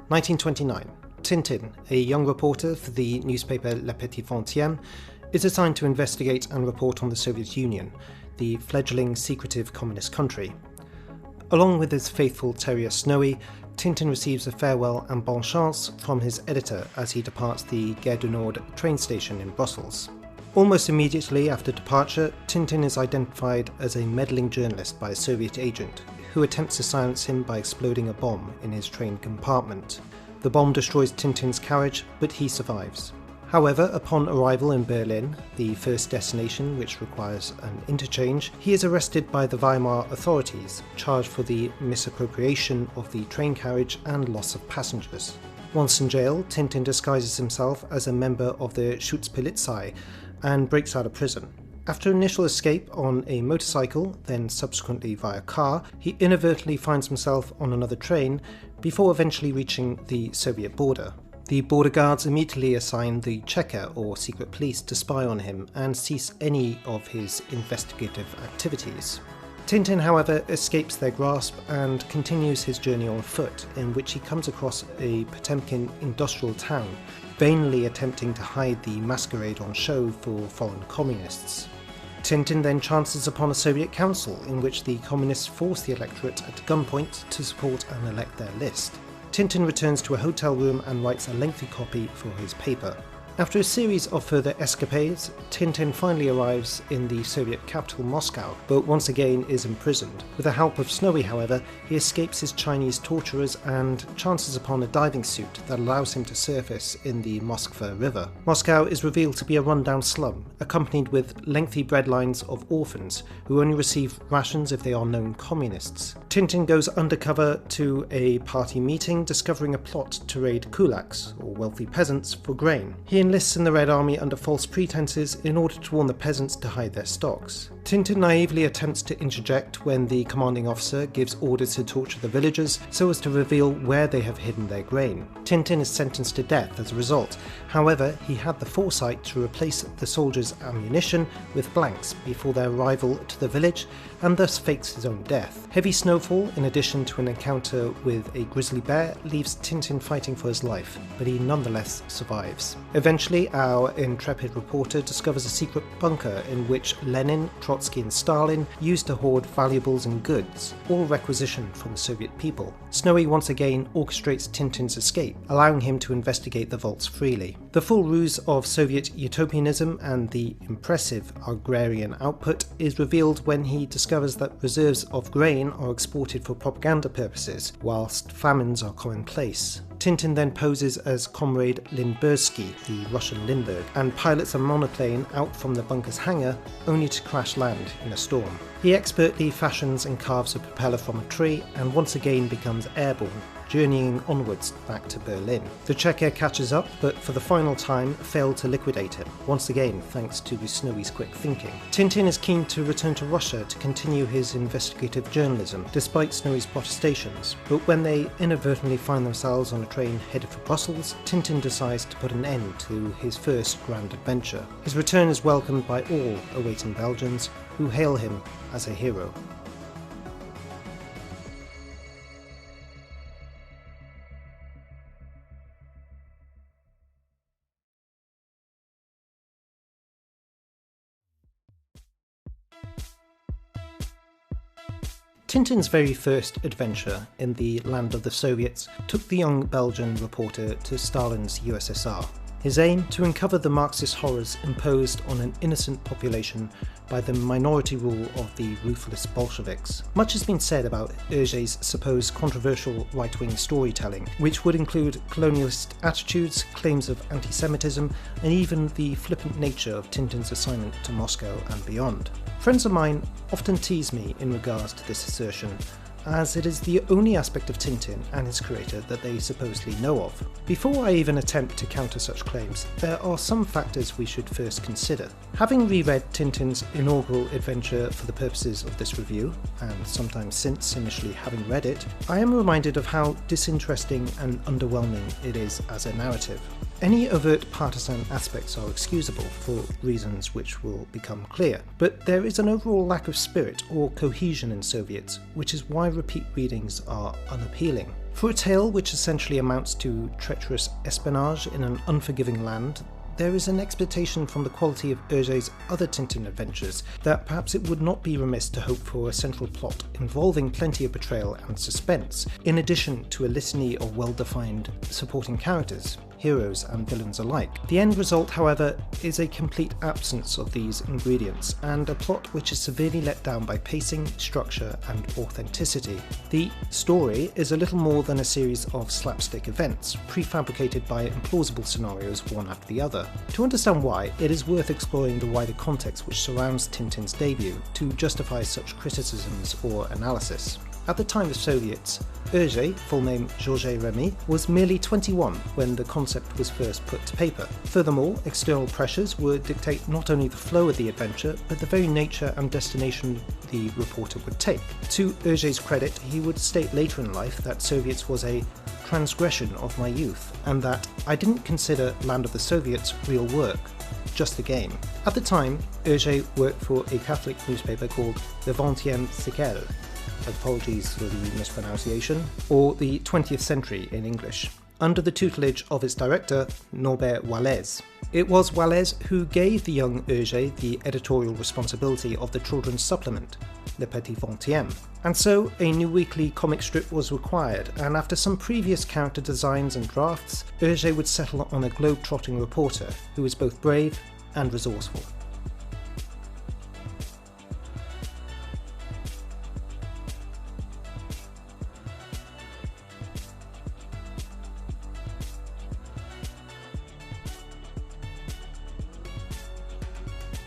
(1929). Tintin, a young reporter for the newspaper Le Petit Vingtième, is assigned to investigate and report on the Soviet Union, the fledgling secretive communist country. Along with his faithful terrier Snowy, Tintin receives a farewell and bonne chance from his editor as he departs the Gare du Nord train station in Brussels. Almost immediately after departure, Tintin is identified as a meddling journalist by a Soviet agent, who attempts to silence him by exploding a bomb in his train compartment. The bomb destroys Tintin's carriage, but he survives. However, upon arrival in Berlin, the first destination which requires an interchange, he is arrested by the Weimar authorities, charged for the misappropriation of the train carriage and loss of passengers. Once in jail, Tintin disguises himself as a member of the Schutzpolizei and breaks out of prison. After initial escape on a motorcycle, then subsequently via car, he inadvertently finds himself on another train before eventually reaching the Soviet border. The border guards immediately assign the Checker or secret police to spy on him and cease any of his investigative activities. Tintin, however, escapes their grasp and continues his journey on foot, in which he comes across a Potemkin industrial town, vainly attempting to hide the masquerade on show for foreign communists. Tintin then chances upon a Soviet council in which the communists force the electorate at gunpoint to support and elect their list. Tintin returns to a hotel room and writes a lengthy copy for his paper. After a series of further escapades, Tintin finally arrives in the Soviet capital Moscow, but once again is imprisoned. With the help of Snowy, however, he escapes his Chinese torturers and chances upon a diving suit that allows him to surface in the Moskva River. Moscow is revealed to be a rundown slum, accompanied with lengthy bread lines of orphans who only receive rations if they are known communists. Tintin goes undercover to a party meeting, discovering a plot to raid kulaks, or wealthy peasants, for grain. He enlists in the Red Army under false pretenses in order to warn the peasants to hide their stocks. Tintin naively attempts to interject when the commanding officer gives orders to torture the villagers so as to reveal where they have hidden their grain. Tintin is sentenced to death as a result. However, he had the foresight to replace the soldiers' ammunition with blanks before their arrival to the village, and thus fakes his own death. Heavy snowfall, in addition to an encounter with a grizzly bear, leaves Tintin fighting for his life, but he nonetheless survives. Eventually, our intrepid reporter discovers a secret bunker in which Lenin, Trotsky and Stalin used to hoard valuables and goods, all requisitioned from the Soviet people. Snowy once again orchestrates Tintin's escape, allowing him to investigate the vaults freely. The full ruse of Soviet utopianism and the impressive agrarian output is revealed when he discovers that reserves of grain are exported for propaganda purposes, whilst famines are commonplace. Tintin then poses as Comrade Lindbergsky, the Russian Lindbergh, and pilots a monoplane out from the bunker's hangar, only to crash land in a storm. He expertly fashions and carves a propeller from a tree, and once again becomes airborne, journeying onwards back to Berlin. The Checker catches up, but for the final time failed to liquidate him, once again thanks to Snowy's quick thinking. Tintin is keen to return to Russia to continue his investigative journalism, despite Snowy's protestations, but when they inadvertently find themselves on a train headed for Brussels, Tintin decides to put an end to his first grand adventure. His return is welcomed by all awaiting Belgians, who hail him as a hero. Tintin's very first adventure in the land of the Soviets took the young Belgian reporter to Stalin's USSR. His aim to uncover the Marxist horrors imposed on an innocent population by the minority rule of the ruthless Bolsheviks. Much has been said about Hergé's supposed controversial right-wing storytelling, which would include colonialist attitudes, claims of anti-Semitism, and even the flippant nature of Tintin's assignment to Moscow and beyond. Friends of mine often tease me in regards to this assertion, as it is the only aspect of Tintin and his creator that they supposedly know of. Before I even attempt to counter such claims, there are some factors we should first consider. Having reread Tintin's inaugural adventure for the purposes of this review, and sometime since initially having read it, I am reminded of how disinteresting and underwhelming it is as a narrative. Any overt partisan aspects are excusable for reasons which will become clear, but there is an overall lack of spirit or cohesion in Soviets, which is why repeat readings are unappealing. For a tale which essentially amounts to treacherous espionage in an unforgiving land, there is an expectation from the quality of Hergé's other Tintin adventures that perhaps it would not be remiss to hope for a central plot involving plenty of betrayal and suspense, in addition to a litany of well-defined supporting characters, heroes and villains alike. The end result, however, is a complete absence of these ingredients, and a plot which is severely let down by pacing, structure and authenticity. The story is a little more than a series of slapstick events, prefabricated by implausible scenarios one after the other. To understand why, it is worth exploring the wider context which surrounds Tintin's debut to justify such criticisms or analysis. At the time of Soviets, Hergé, full name Georges Remy, was merely 21 when the concept was first put to paper. Furthermore, external pressures would dictate not only the flow of the adventure, but the very nature and destination the reporter would take. To Hergé's credit, he would state later in life that Soviets was a transgression of my youth, and that I didn't consider Land of the Soviets real work, just a game. At the time, Hergé worked for a Catholic newspaper called Le 20e siècle, apologies for the mispronunciation, or the 20th century in English, under the tutelage of its director, Norbert Wallace. It was Wallace who gave the young Hergé the editorial responsibility of the children's supplement, Le Petit 20e. And so a new weekly comic strip was required, and after some previous character designs and drafts, Hergé would settle on a globe-trotting reporter who was both brave and resourceful.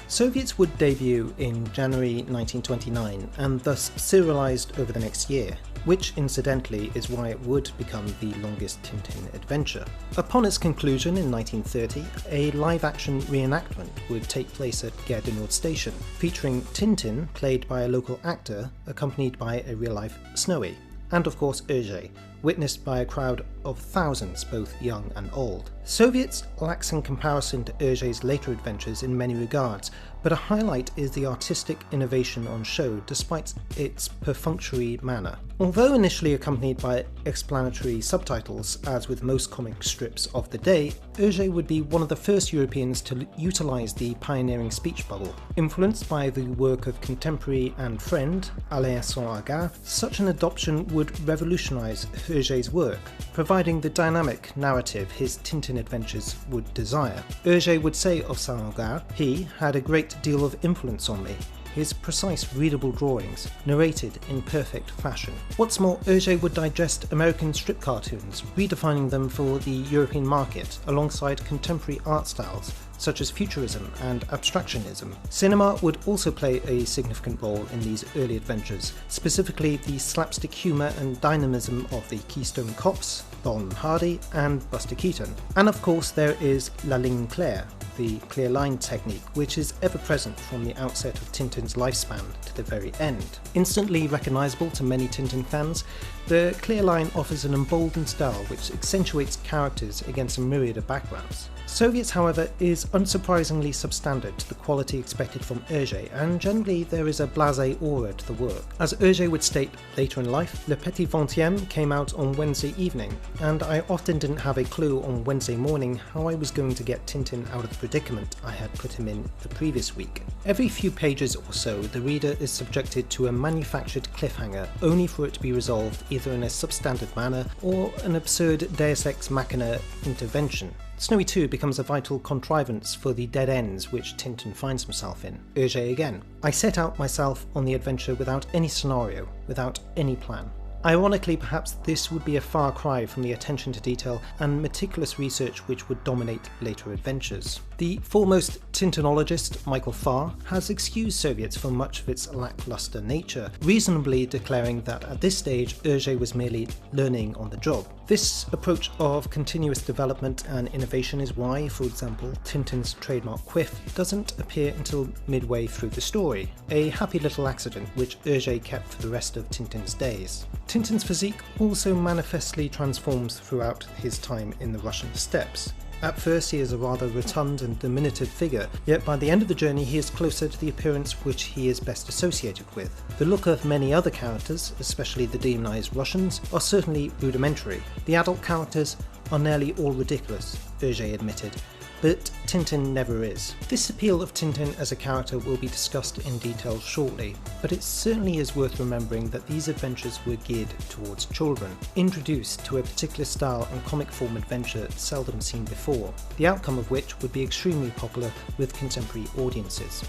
Soviets would debut in January 1929 and thus serialised over the next year, which incidentally is why it would become the longest Tintin adventure. Upon its conclusion in 1930, a live-action reenactment would take place at Gare du Nord station, featuring Tintin played by a local actor accompanied by a real-life Snowy, and of course Hergé, witnessed by a crowd of thousands, both young and old. Soviets lacks in comparison to Hergé's later adventures in many regards, but a highlight is the artistic innovation on show despite its perfunctory manner. Although initially accompanied by explanatory subtitles, as with most comic strips of the day, Hergé would be one of the first Europeans to utilise the pioneering speech bubble. Influenced by the work of contemporary and friend Alain Saint-Agar, such an adoption would revolutionise Hergé's work, providing the dynamic narrative his Tintin adventures would desire. Hergé would say of Saint-Agar, "He had a great deal of influence on me. His precise readable drawings, narrated in perfect fashion." What's more, Hergé would digest American strip cartoons, redefining them for the European market alongside contemporary art styles such as futurism and abstractionism. Cinema would also play a significant role in these early adventures, specifically the slapstick humour and dynamism of the Keystone Cops, Laurel and Hardy, and Buster Keaton. And of course there is la ligne claire, the clear line technique, which is ever present from the outset of Tintin's lifespan to the very end. Instantly recognisable to many Tintin fans, the clear line offers an emboldened style which accentuates characters against a myriad of backgrounds. Soviets, however, is unsurprisingly substandard to the quality expected from Hergé, and generally there is a blasé aura to the work. As Hergé would state later in life, Le Petit 20e came out on Wednesday evening, and I often didn't have a clue on Wednesday morning how I was going to get Tintin out of the predicament I had put him in the previous week. Every few pages or so, the reader is subjected to a manufactured cliffhanger, only for it to be resolved either in a substandard manner or an absurd Deus Ex Machina intervention. Snowy too becomes a vital contrivance for the dead ends which Tintin finds himself in. Hergé again. I set out myself on the adventure without any scenario, without any plan. Ironically, perhaps this would be a far cry from the attention to detail and meticulous research which would dominate later adventures. The foremost Tintinologist, Michael Farr, has excused Soviets for much of its lackluster nature, reasonably declaring that at this stage Hergé was merely learning on the job. This approach of continuous development and innovation is why, for example, Tintin's trademark quiff doesn't appear until midway through the story, a happy little accident which Hergé kept for the rest of Tintin's days. Tintin's physique also manifestly transforms throughout his time in the Russian steppes. At first he is a rather rotund and diminutive figure, yet by the end of the journey he is closer to the appearance which he is best associated with. The look of many other characters, especially the demonized Russians, are certainly rudimentary. The adult characters are nearly all ridiculous, Hergé admitted, but Tintin never is. This appeal of Tintin as a character will be discussed in detail shortly, but it certainly is worth remembering that these adventures were geared towards children, introduced to a particular style and comic form adventure seldom seen before, the outcome of which would be extremely popular with contemporary audiences.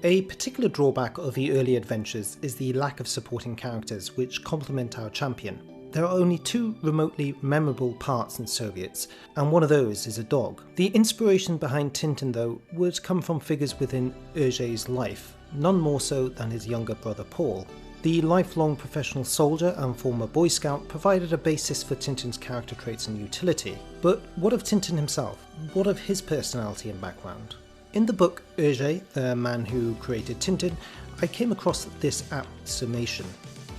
A particular drawback of the early adventures is the lack of supporting characters which complement our champion. There are only two remotely memorable parts in Soviets, and one of those is a dog. The inspiration behind Tintin, though, would come from figures within Hergé's life, none more so than his younger brother Paul. The lifelong professional soldier and former Boy Scout provided a basis for Tintin's character traits and utility. But what of Tintin himself? What of his personality and background? In the book Hergé, the man who created Tintin, I came across this apt summation.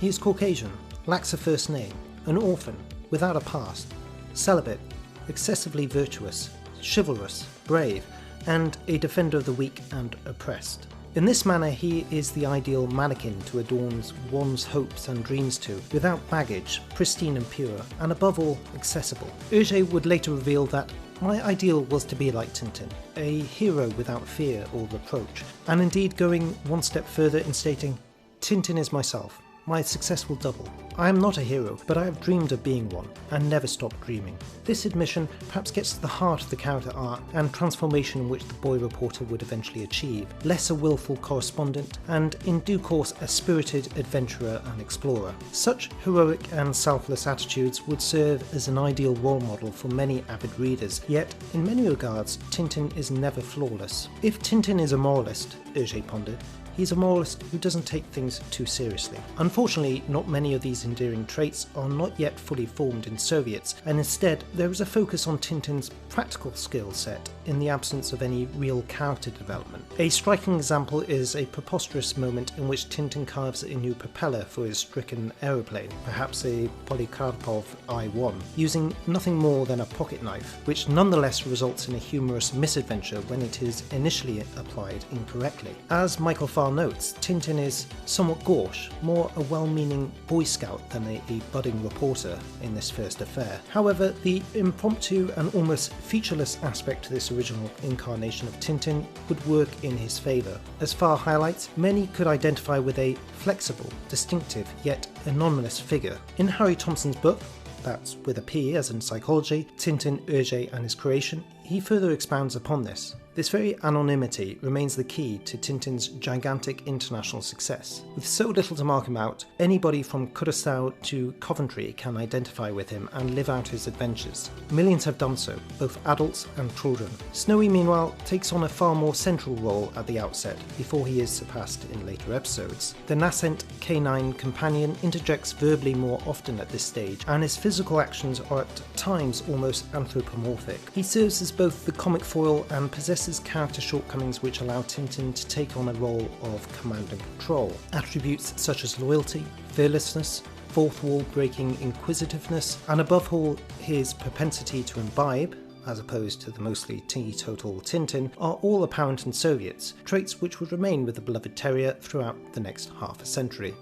He is Caucasian, lacks a first name, an orphan, without a past, celibate, excessively virtuous, chivalrous, brave, and a defender of the weak and oppressed. In this manner he is the ideal mannequin to adorn one's hopes and dreams to, without baggage, pristine and pure, and above all, accessible. Hergé would later reveal that my ideal was to be like Tintin, a hero without fear or reproach, and indeed going one step further in stating, Tintin is myself, my successful double. I am not a hero, but I have dreamed of being one, and never stopped dreaming. This admission perhaps gets to the heart of the character arc and transformation in which the boy reporter would eventually achieve, less a willful correspondent, and in due course a spirited adventurer and explorer. Such heroic and selfless attitudes would serve as an ideal role model for many avid readers, yet in many regards Tintin is never flawless. If Tintin is a moralist, Hergé pondered, he's a moralist who doesn't take things too seriously. Unfortunately, not many of these endearing traits are not yet fully formed in Soviets, and instead there is a focus on Tintin's practical skill set in the absence of any real character development. A striking example is a preposterous moment in which Tintin carves a new propeller for his stricken aeroplane, perhaps a Polikarpov I-1, using nothing more than a pocket knife, which nonetheless results in a humorous misadventure when it is initially applied incorrectly. As Michael Farr notes, Tintin is somewhat gauche, more a well-meaning Boy Scout than a budding reporter in this first affair. However, the impromptu and almost featureless aspect to this original incarnation of Tintin would work in his favour. As Farr highlights, many could identify with a flexible, distinctive, yet anonymous figure. In Harry Thompson's book, that's with a P as in psychology, Tintin, Hergé and his creation, he further expounds upon this. This very anonymity remains the key to Tintin's gigantic international success. With so little to mark him out, anybody from Curaçao to Coventry can identify with him and live out his adventures. Millions have done so, both adults and children. Snowy, meanwhile, takes on a far more central role at the outset, before he is surpassed in later episodes. The nascent canine companion interjects verbally more often at this stage, and his physical actions are at times almost anthropomorphic. He serves as both the comic foil and possesses character shortcomings which allow Tintin to take on a role of command and control. Attributes such as loyalty, fearlessness, fourth wall breaking inquisitiveness, and above all his propensity to imbibe, as opposed to the mostly teetotal Tintin, are all apparent in Soviets, traits which would remain with the beloved terrier throughout the next half a century.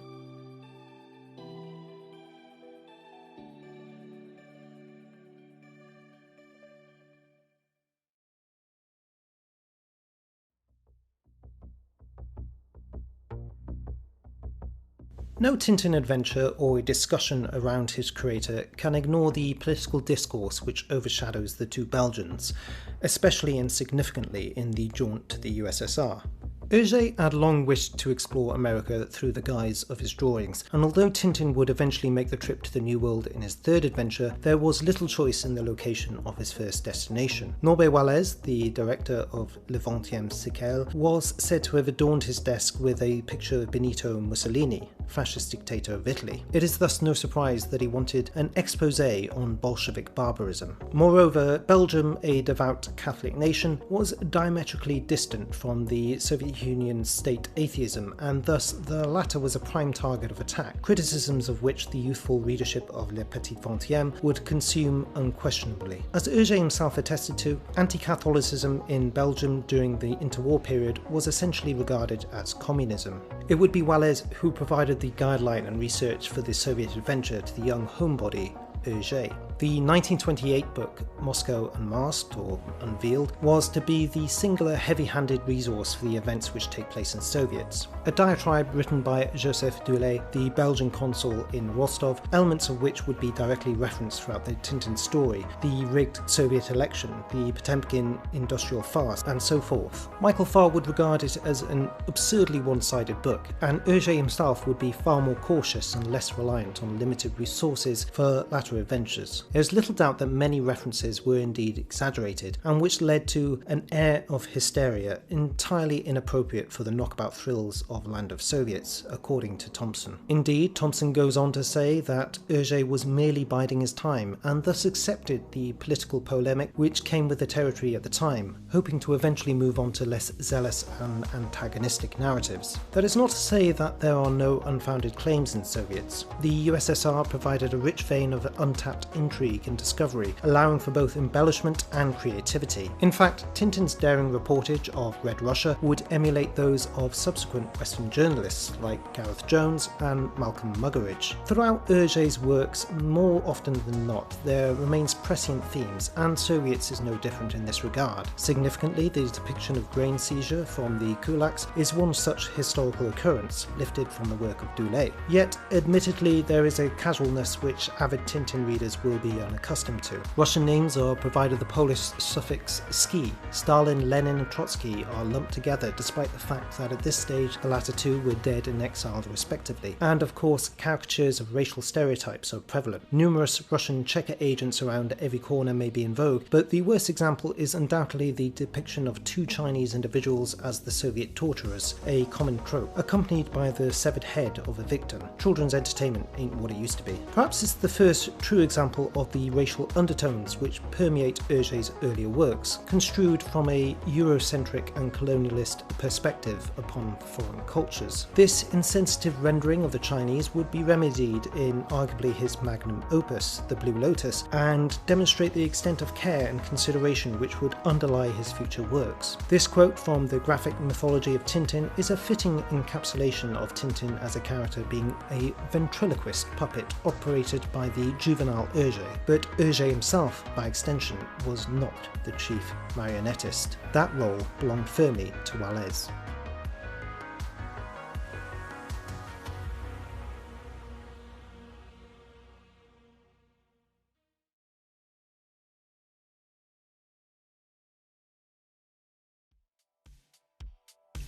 No Tintin adventure or discussion around his creator can ignore the political discourse which overshadows the two Belgians, especially and significantly in the jaunt to the USSR. Hergé had long wished to explore America through the guise of his drawings, and although Tintin would eventually make the trip to the New World in his third adventure, there was little choice in the location of his first destination. Norbert Wallez, the director of Le 20e siècle, was said to have adorned his desk with a picture of Benito Mussolini, fascist dictator of Italy. It is thus no surprise that he wanted an exposé on Bolshevik barbarism. Moreover, Belgium, a devout Catholic nation, was diametrically distant from the Soviet Union's state atheism, and thus the latter was a prime target of attack, criticisms of which the youthful readership of Le Petit 20e would consume unquestionably. As Hergé himself attested to, anti-Catholicism in Belgium during the interwar period was essentially regarded as communism. It would be Wallez who provided the guideline and research for the Soviet adventure to the young homebody, Hergé. The 1928 book, Moscow Unmasked, or Unveiled, was to be the singular heavy-handed resource for the events which take place in Soviets. A diatribe written by Joseph Dulé, the Belgian consul in Rostov, elements of which would be directly referenced throughout the Tintin story, the rigged Soviet election, the Potemkin industrial farce, and so forth. Michael Farr would regard it as an absurdly one-sided book, and Hergé himself would be far more cautious and less reliant on limited resources for latter adventures. There is little doubt that many references were indeed exaggerated, and which led to an air of hysteria entirely inappropriate for the knockabout thrills of Land of Soviets, according to Thompson. Indeed, Thompson goes on to say that Hergé was merely biding his time, and thus accepted the political polemic which came with the territory at the time, hoping to eventually move on to less zealous and antagonistic narratives. That is not to say that there are no unfounded claims in Soviets. The USSR provided a rich vein of untapped intrigue and discovery, allowing for both embellishment and creativity. In fact, Tintin's daring reportage of Red Russia would emulate those of subsequent Western journalists like Gareth Jones and Malcolm Muggeridge. Throughout Hergé's works, more often than not, there remains prescient themes, and Soviets is no different in this regard. Significantly, the depiction of grain seizure from the kulaks is one such historical occurrence, lifted from the work of Dulé. Yet, admittedly, there is a casualness which avid Tintin readers will be unaccustomed to. Russian names are provided the Polish suffix ski. Stalin, Lenin and Trotsky are lumped together despite the fact that at this stage the latter two were dead and exiled respectively. And of course, caricatures of racial stereotypes are prevalent. Numerous Russian Cheka agents around every corner may be in vogue, but the worst example is undoubtedly the depiction of two Chinese individuals as the Soviet torturers, a common trope, accompanied by the severed head of a victim. Children's entertainment ain't what it used to be. Perhaps it's the first true example of the racial undertones which permeate Hergé's earlier works, construed from a Eurocentric and colonialist perspective upon foreign cultures. This insensitive rendering of the Chinese would be remedied in arguably his magnum opus, The Blue Lotus, and demonstrate the extent of care and consideration which would underlie his future works. This quote from the graphic Mythology of Tintin is a fitting encapsulation of Tintin as a character being a ventriloquist puppet operated by the juvenile Hergé. But Hergé himself, by extension, was not the chief marionettist. That role belonged firmly to Wallez.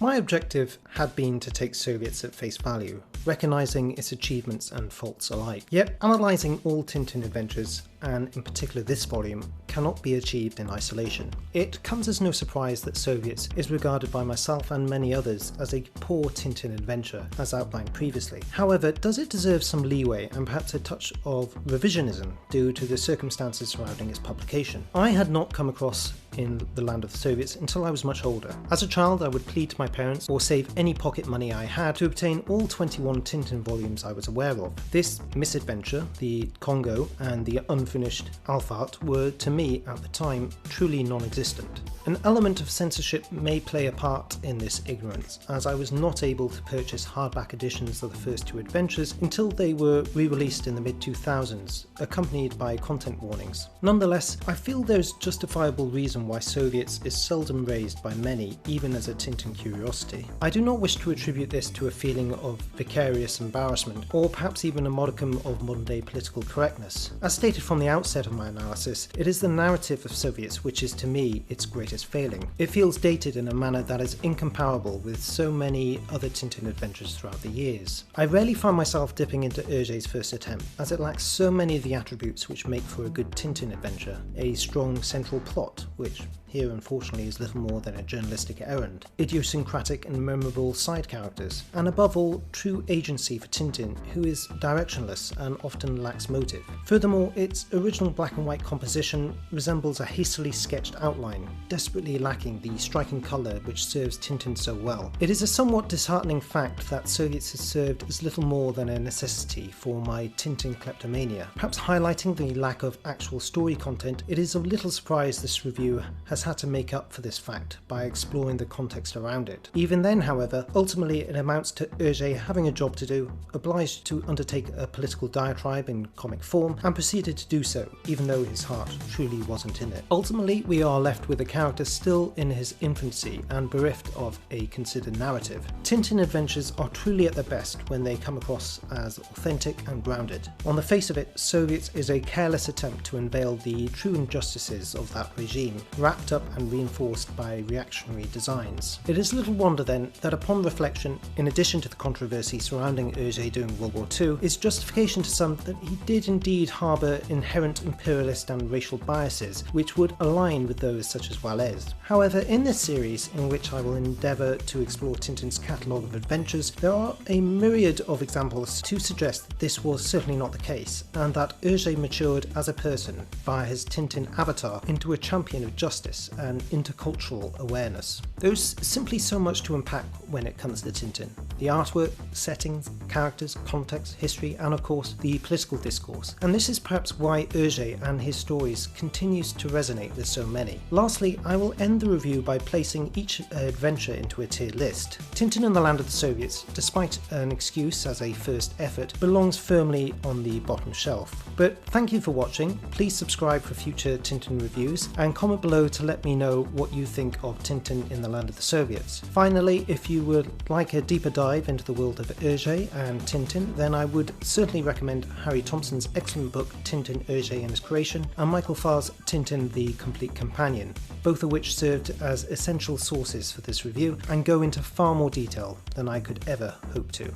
My objective had been to take Soviets at face value, recognising its achievements and faults alike. Yet, analysing all Tintin adventures, and in particular this volume, cannot be achieved in isolation. It comes as no surprise that Soviets is regarded by myself and many others as a poor Tintin adventure, as outlined previously. However, does it deserve some leeway and perhaps a touch of revisionism due to the circumstances surrounding its publication? I had not come across in the Land of the Soviets until I was much older. As a child, I would plead to my parents or save any pocket money I had to obtain all 21 Tintin volumes I was aware of. This misadventure, the Congo and the Unfinished unfinished alpha art were, to me at the time, truly non-existent. An element of censorship may play a part in this ignorance, as I was not able to purchase hardback editions of the first two adventures until they were re-released in the mid-2000s, accompanied by content warnings. Nonetheless, I feel there's justifiable reason why Soviets is seldom raised by many, even as a Tintin curiosity. I do not wish to attribute this to a feeling of vicarious embarrassment, or perhaps even a modicum of modern-day political correctness. As stated from the outset of my analysis, it is the narrative of Soviets which is to me its greatest failing. It feels dated in a manner that is incomparable with so many other Tintin adventures throughout the years. I rarely find myself dipping into Hergé's first attempt, as it lacks so many of the attributes which make for a good Tintin adventure. A strong central plot, which here unfortunately is little more than a journalistic errand, idiosyncratic and memorable side characters, and above all, true agency for Tintin, who is directionless and often lacks motive. Furthermore, its original black and white composition resembles a hastily sketched outline, desperately lacking the striking colour which serves Tintin so well. It is a somewhat disheartening fact that Soviets has served as little more than a necessity for my Tintin kleptomania. Perhaps highlighting the lack of actual story content, it is of little surprise this review has had to make up for this fact by exploring the context around it. Even then, however, ultimately it amounts to Hergé having a job to do, obliged to undertake a political diatribe in comic form, and proceeded to do so, even though his heart truly wasn't in it. Ultimately, we are left with a character still in his infancy and bereft of a considered narrative. Tintin adventures are truly at their best when they come across as authentic and grounded. On the face of it, Soviets is a careless attempt to unveil the true injustices of that regime, wrapped up and reinforced by reactionary designs. It is little wonder then that upon reflection, in addition to the controversy surrounding Hergé during World War II, is justification to some that he did indeed harbour inherent imperialist and racial biases which would align with those such as Wallace. However, in this series, in which I will endeavour to explore Tintin's catalogue of adventures, there are a myriad of examples to suggest that this was certainly not the case, and that Hergé matured as a person via his Tintin avatar into a champion of justice and intercultural awareness. There's simply so much to unpack when it comes to Tintin. The artwork, settings, characters, context, history, and of course the political discourse. And this is perhaps why Hergé and his stories continues to resonate with so many. Lastly, I will end the review by placing each adventure into a tiered list. Tintin in the Land of the Soviets, despite an excuse as a first effort, belongs firmly on the bottom shelf. But thank you for watching, please subscribe for future Tintin reviews, and comment below to let me know what you think of Tintin in the Land of the Soviets. Finally, if you would like a deeper dive into the world of Hergé and Tintin, then I would certainly recommend Harry Thompson's excellent book Tintin, Hergé and His Creation, and Michael Farr's Tintin the Complete Companion, both of which served as essential sources for this review and go into far more detail than I could ever hope to.